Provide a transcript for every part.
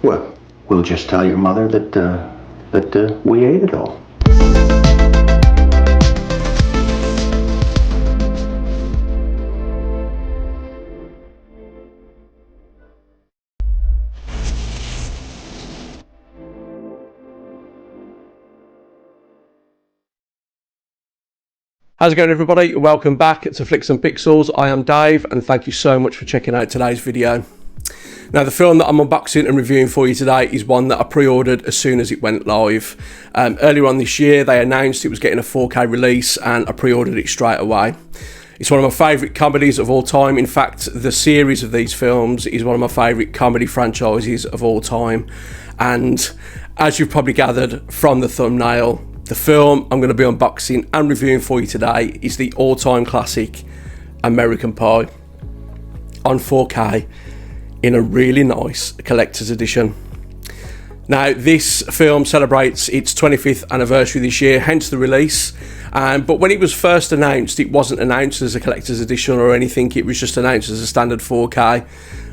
Well, we'll just tell your mother that we ate it all. How's it going, everybody? Welcome back to Flicks and Pixels. I am Dave, and thank you so much for checking out today's video. Now, the film that I'm unboxing and reviewing for you today is one that I pre-ordered as soon as it went live. Earlier on this year, they announced it was getting a 4K release, and I pre-ordered it straight away. It's one of my favourite comedies of all time. In fact, the series of these films is one of my favourite comedy franchises of all time. And as you've probably gathered from the thumbnail, the film I'm going to be unboxing and reviewing for you today is the all-time classic American Pie on 4K in a really nice collector's edition. Now, this film celebrates its 25th anniversary this year, hence the release. But when it was first announced, it wasn't announced as a collector's edition or anything. It was just announced as a standard 4K.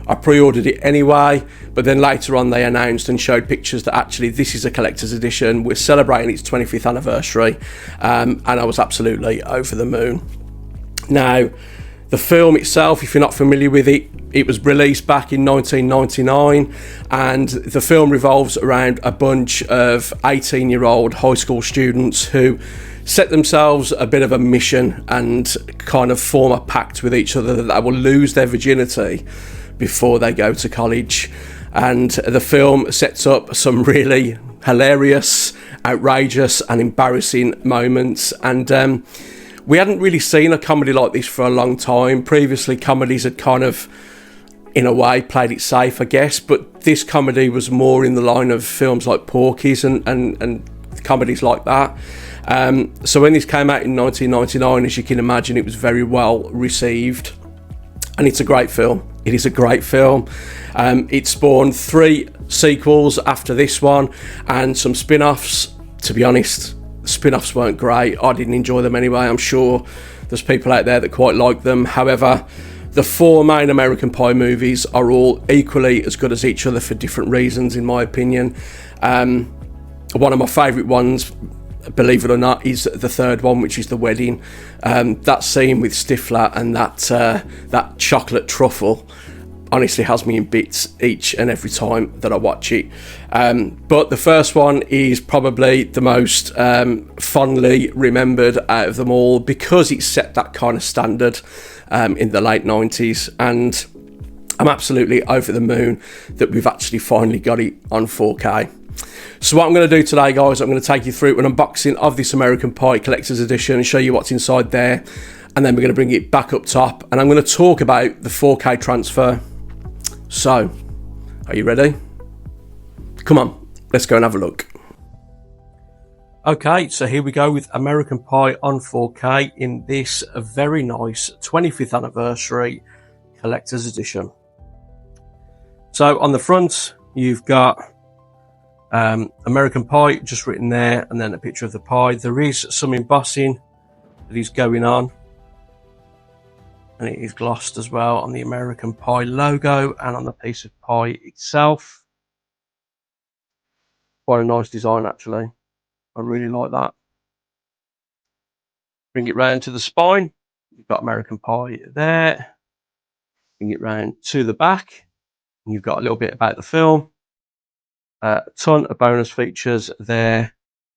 I pre-ordered it anyway, but then later on they announced and showed pictures that actually this is a collector's edition. We're celebrating its 25th anniversary, and I was absolutely over the moon. Now, the film itself, if you're not familiar with it, it was released back in 1999, and the film revolves around a bunch of 18-year-old high school students who set themselves a bit of a mission and kind of form a pact with each other that they will lose their virginity before they go to college. And the film sets up some really hilarious, outrageous and embarrassing moments, and we hadn't really seen a comedy like this for a long time. Previously, comedies had kind of, in a way, played it safe, I guess, but this comedy was more in the line of films like Porky's and comedies like that. So when this came out in 1999, as you can imagine, it was very well received, and it's a great film. It is a great film. It spawned 3 sequels after this one and some spin-offs. To be honest, the spin-offs weren't great. I didn't enjoy them anyway. I'm sure there's people out there that quite like them. However, the 4 main American Pie movies are all equally as good as each other for different reasons, in my opinion. One of my favourite ones, believe it or not, is the third one, which is the wedding. That scene with Stifler and that chocolate truffle honestly has me in bits each and every time that I watch it. But the first one is probably the most fondly remembered out of them all, because it set that kind of standard in the late 90s, and I'm absolutely over the moon that we've actually finally got it on 4K. So what I'm going to do today, guys, I'm going to take you through an unboxing of this American Pie Collector's Edition and show you what's inside there, and then we're going to bring it back up top, and I'm going to talk about the 4K transfer. So, are you ready? Come on, let's go and have a look. Okay, so here we go with American Pie on 4K in this very nice 25th anniversary Collector's Edition. So on the front, you've got American Pie just written there, and then a picture of the pie. There is some embossing that is going on, and it is glossed as well on the American Pie logo and on the piece of pie itself. Quite a nice design, actually. I really like that. Bring it round to the spine. You've got American Pie there. Bring it round to the back, and you've got a little bit about the film. A ton of bonus features there,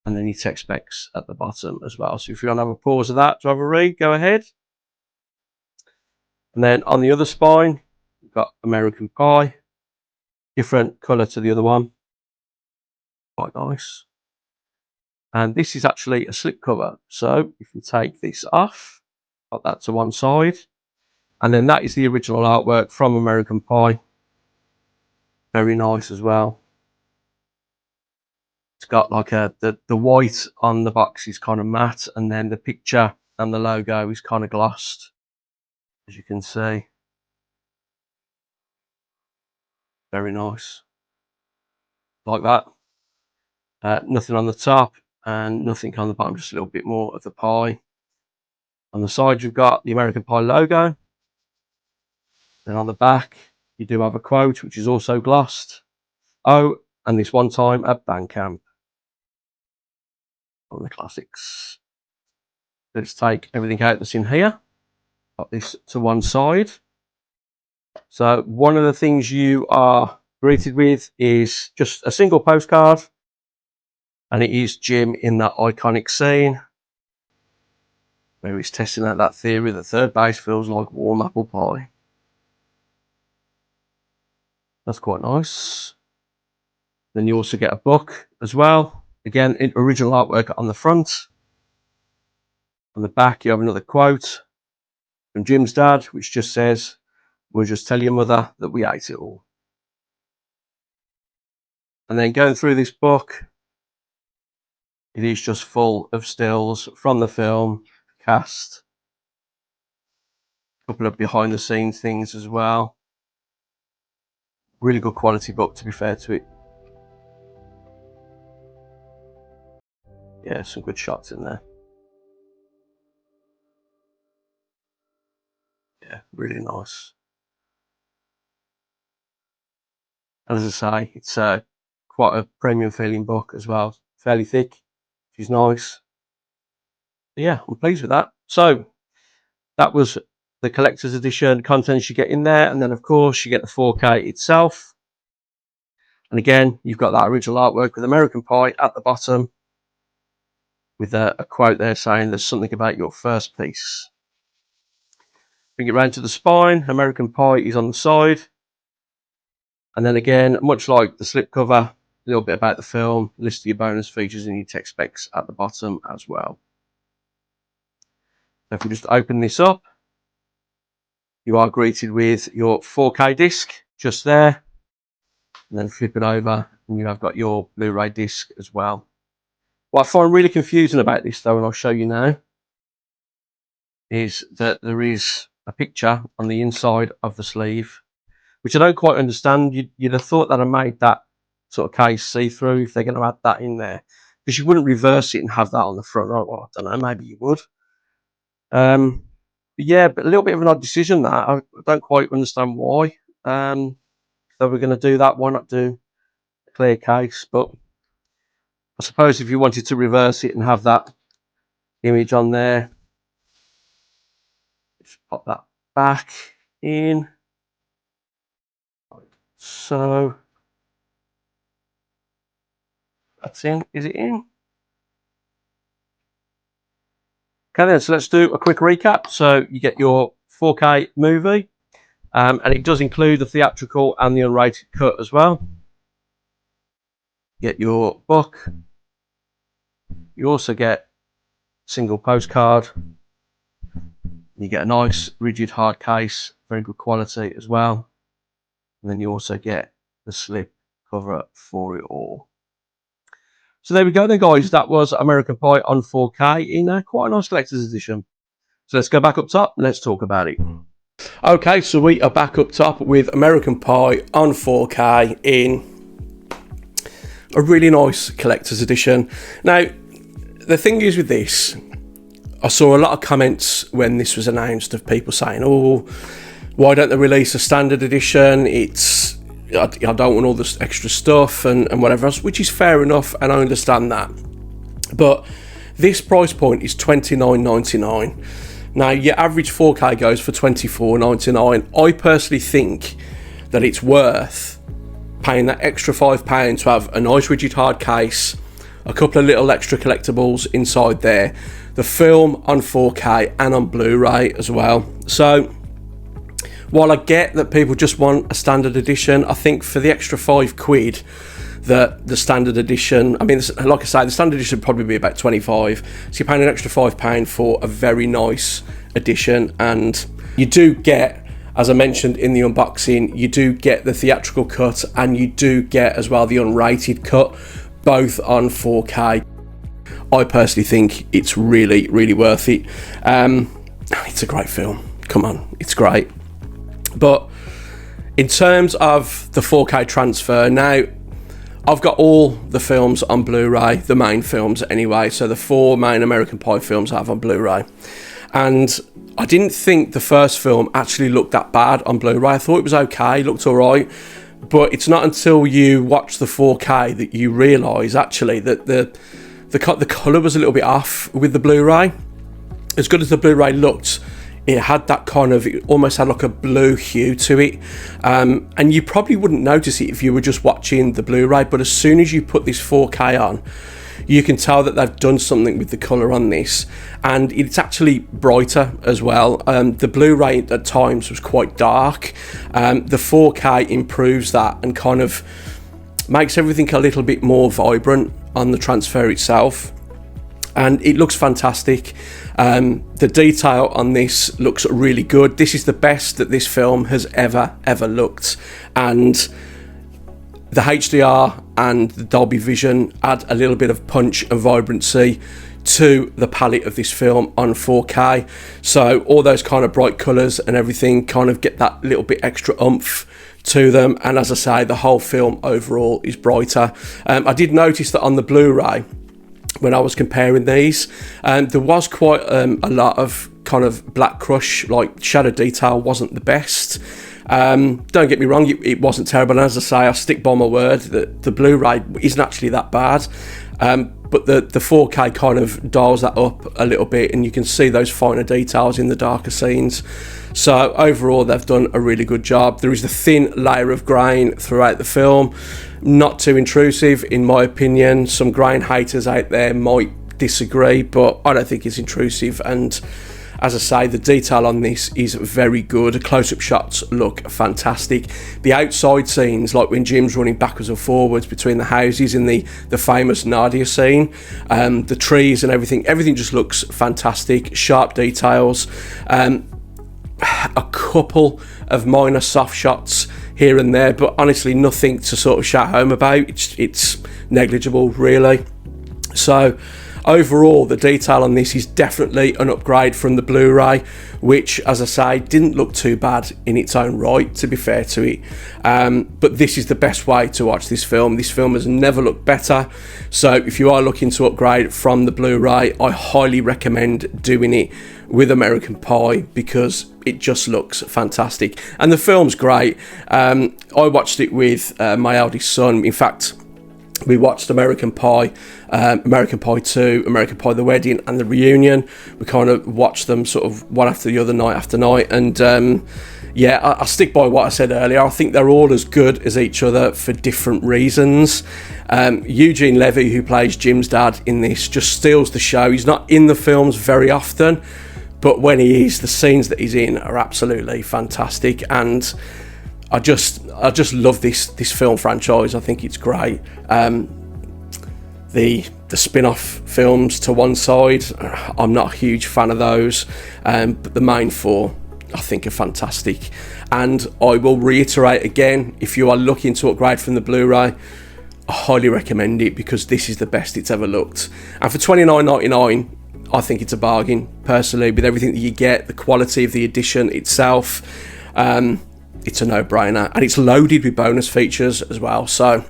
and then your text specs at the bottom as well. So if you want to have a pause of that to have a read, go ahead. And then on the other spine, you've got American Pie, different colour to the other one, quite nice. And this is actually a slipcover. So if you take this off, put that to one side, and then that is the original artwork from American Pie. Very nice as well. It's got like the white on the box is kind of matte, and then the picture and the logo is kind of glossed, as you can see. Very nice. Like that. Nothing on the top and nothing on the bottom, just a little bit more of the pie. On the side, you've got the American Pie logo. Then on the back, you do have a quote, which is also glossed. Oh, and this one time at Bandcamp. One of the classics. Let's take everything out that's in here. Put this to one side. So one of the things you are greeted with is just a single postcard. And it is Jim in that iconic scene where he's testing out that theory that third base feels like warm apple pie. That's quite nice. Then you also get a book as well. Again, original artwork on the front. On the back, you have another quote from Jim's dad, which just says, "We'll just tell your mother that we ate it all." And then going through this book, it is just full of stills from the film, cast, a couple of behind the scenes things as well. Really good quality book, to be fair to it. Yeah, some good shots in there. Yeah, really nice. And as I say, it's quite a premium feeling book as well. Fairly thick, which is nice. But yeah, I'm pleased with that. So that was the collector's edition contents you get in there. And then, of course, you get the 4K itself. And again, you've got that original artwork with American Pie at the bottom with a quote there saying there's something about your first piece. Bring it round to the spine. American Pie is on the side. And then again, much like the slipcover, a little bit about the film, list of your bonus features and your tech specs at the bottom as well. So if we just open this up, you are greeted with your 4K disc just there. And then flip it over and you have got your Blu-ray disc as well. What I find really confusing about this though, and I'll show you now, is that there is a picture on the inside of the sleeve, which I don't quite understand. You'd have thought that I made that sort of case see-through if they're going to add that in there, because you wouldn't reverse it and have that on the front. Well, I don't know, maybe you would. But yeah, but a little bit of an odd decision that I don't quite understand why. So we're going to do that. Why not do a clear case? But I suppose if you wanted to reverse it and have that image on there, just pop that back in. So that's in. Is it in? Okay then, so let's do a quick recap. So you get your 4K movie, and it does include the theatrical and the unrated cut as well. Get your book. You also get single postcard. You get a nice rigid hard case, very good quality as well. And then you also get the slip cover for it all. So there we go then, guys. That was American Pie on 4K in quite a nice collector's edition. So let's go back up top and let's talk about it. Okay, so we are back up top with American Pie on 4K in a really nice collector's edition. Now, the thing is with this, I saw a lot of comments when this was announced of people saying, "Oh, why don't they release a standard edition? I don't want all this extra stuff and whatever else," which is fair enough, and I understand that. But this price point is $29.99. Now, your average 4K goes for $24.99. I personally think that it's worth paying that extra £5 to have a nice rigid hard case, a couple of little extra collectibles inside there, the film on 4K and on Blu-ray as well. So while I get that people just want a standard edition, I think for the extra £5 that the standard edition, I mean, like I say, the standard edition would probably be about 25, so you're paying an extra £5 for a very nice edition. And you do get, as I mentioned in the unboxing, you do get the theatrical cut and you do get as well the unrated cut, both on 4K. I personally think it's really, really worth it. It's a great film. Come on, it's great. But in terms of the 4K transfer, now I've got all the films on Blu-ray, the main films anyway, so the 4 main American Pie films I have on Blu-ray. And I didn't think the first film actually looked that bad on Blu-ray. I thought it was okay, looked alright. but it's not until you watch the 4K that you realise actually that the colour was a little bit off with the Blu-ray. As good as the Blu-ray looked, it had that kind of, it almost had like a blue hue to it, and you probably wouldn't notice it if you were just watching the Blu-ray, but as soon as you put this 4K on, you can tell that they've done something with the colour on this, and it's actually brighter as well. The Blu-ray at times was quite dark. The 4K improves that and kind of makes everything a little bit more vibrant on the transfer itself, and it looks fantastic. The detail on this looks really good. This is the best that this film has ever looked, and the HDR and the Dolby Vision add a little bit of punch and vibrancy to the palette of this film on 4K. So all those kind of bright colours and everything kind of get that little bit extra oomph to them, and as I say, the whole film overall is brighter. I did notice that on the Blu-ray, when I was comparing these, there was quite a lot of kind of black crush, like shadow detail wasn't the best. Don't get me wrong, it wasn't terrible, and as I say, I stick by my word that the Blu-ray isn't actually that bad, but the 4K kind of dials that up a little bit, and you can see those finer details in the darker scenes. So overall, they've done a really good job. There is a thin layer of grain throughout the film, not too intrusive in my opinion. Some grain haters out there might disagree, but I don't think it's intrusive, and as I say, the detail on this is very good. Close-up shots look fantastic. The outside scenes, like when Jim's running backwards and forwards between the houses in the famous Nadia scene, the trees and everything just looks fantastic. Sharp details. A couple of minor soft shots here and there, but honestly nothing to sort of shout home about. It's negligible, really. So overall, the detail on this is definitely an upgrade from the Blu-ray, which, as I say, didn't look too bad in its own right, to be fair to it. But this is the best way to watch this film. This film has never looked better. So if you are looking to upgrade from the Blu-ray, I highly recommend doing it with American Pie, because it just looks fantastic. And the film's great. I watched it with my eldest son. In fact, we watched American Pie, American Pie 2, American Pie The Wedding, and The Reunion. We kind of watched them sort of one after the other, night after night. And yeah, I stick by what I said earlier. I think they're all as good as each other for different reasons. Eugene Levy, who plays Jim's dad in this, just steals the show. He's not in the films very often, but when he is, the scenes that he's in are absolutely fantastic. And I just love this film franchise. I think it's great. The spin-off films to one side, I'm not a huge fan of those, but the main four I think are fantastic. And I will reiterate again, if you are looking to upgrade from the Blu-ray, I highly recommend it, because this is the best it's ever looked. And for $29.99, I think it's a bargain, personally, with everything that you get, the quality of the edition itself. It's a no-brainer, and it's loaded with bonus features as well, so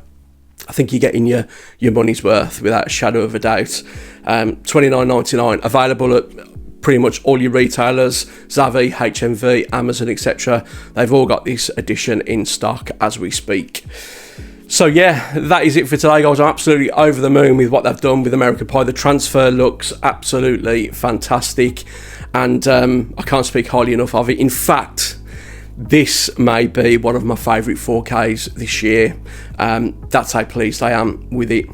I think you're getting your money's worth without a shadow of a doubt. $29.99, available at pretty much all your retailers, Zavvi, HMV, Amazon, etc. They've all got this edition in stock as we speak. So yeah, that is it for today, guys. I'm absolutely over the moon with what they've done with American Pie. The transfer looks absolutely fantastic, and I can't speak highly enough of it. In fact, this may be one of my favourite 4Ks this year. That's how pleased I am with it.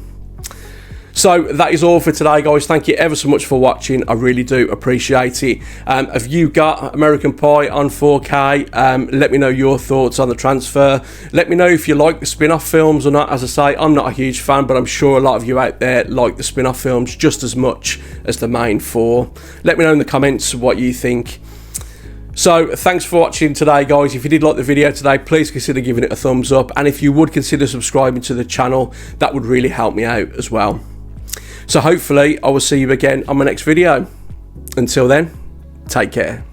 So that is all for today, guys. Thank you ever so much for watching. I really do appreciate it. Have you got American Pie on 4K? Let me know your thoughts on the transfer. Let me know if you like the spin-off films or not. As I say, I'm not a huge fan, but I'm sure a lot of you out there like the spin-off films just as much as the main four. Let me know in the comments what you think. So thanks for watching today, guys. If you did like the video today, please consider giving it a thumbs up, and if you would consider subscribing to the channel, that would really help me out as well. So hopefully I will see you again on my next video. Until then, take care.